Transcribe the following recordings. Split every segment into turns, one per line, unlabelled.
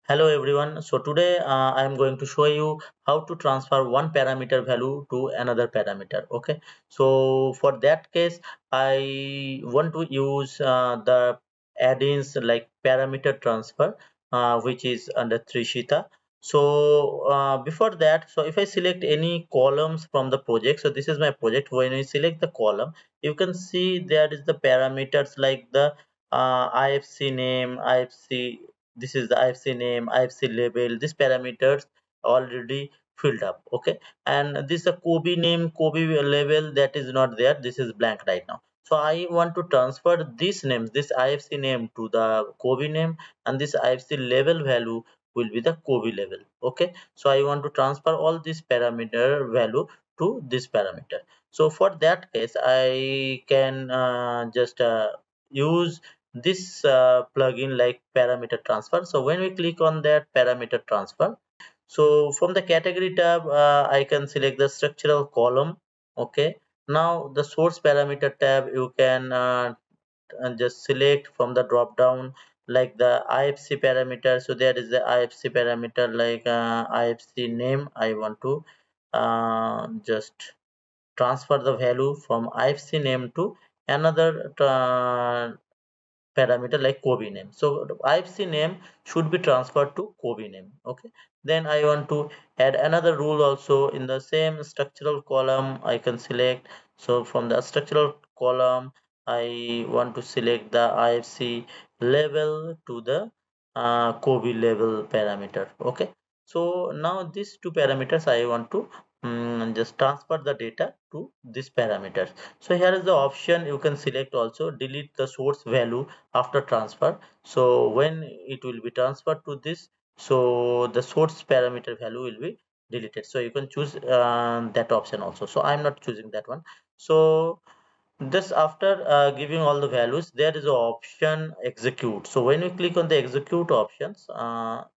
Hello everyone. So today I am going to show you how to transfer one parameter value to another parameter. Okay. So for that case, I want to use the add-ins like parameter transfer, which is under Trishita. So before that, so if I select any columns from the project, so this is my project. When we select the column, you can see there is the parameters like the IFC name, IFC, this is the IFC name, IFC label, these parameters already filled up. Okay, and this is a Kobe name, Kobe label, that is not there, this is blank right now. So I want to transfer these names, this IFC name to the Kobe name, and this IFC label value will be the Kobe level. Okay, so I want to transfer all this parameter value to this parameter. So for that case, I can just use this plugin like parameter transfer. So when we click on that parameter transfer, so from the category tab, I can select the structural column. Okay, now the source parameter tab, you can just select from the drop down like the IFC parameter. So there is the IFC parameter like IFC name. I want to just transfer the value from IFC name to another parameter like Kobe name. So IFC name should be transferred to Kobe name. Okay. Then I want to add another rule also in the same structural column. I can select. So from the structural column, I want to select the IFC level to the Kobe level parameter. Okay. So now these two parameters I want to just transfer the data to this parameter. So here is the option, you can select also delete the source value after transfer. So when it will be transferred to this, so the source parameter value will be deleted. So you can choose that option also. So I'm not choosing that one. So this after giving all the values, there is an option execute. So when we click on the execute options,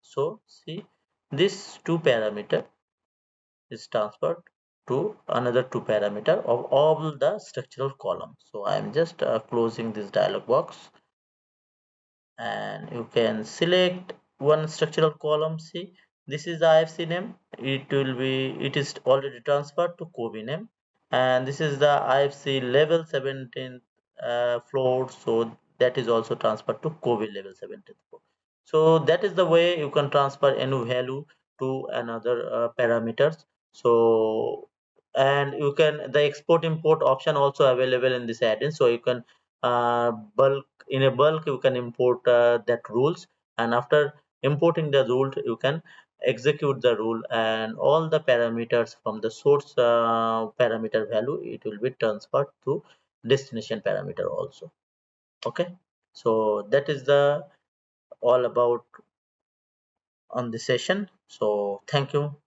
so see this two parameter is transferred to another two parameter of all the structural columns. So I'm just closing this dialog box, and you can select one structural column. See, this is the IFC name, it is already transferred to Kobe name, and this is the IFC level 17th floor, so that is also transferred to Kobe level 17th floor. So that is the way you can transfer any value to another parameters. So and you can, the export import option also available in this add-in, so you can bulk, in a bulk you can import that rules, and after importing the rule you can execute the rule, and all the parameters from the source parameter value, it will be transferred to destination parameter also. Okay, so that is the all about on the session. So thank you.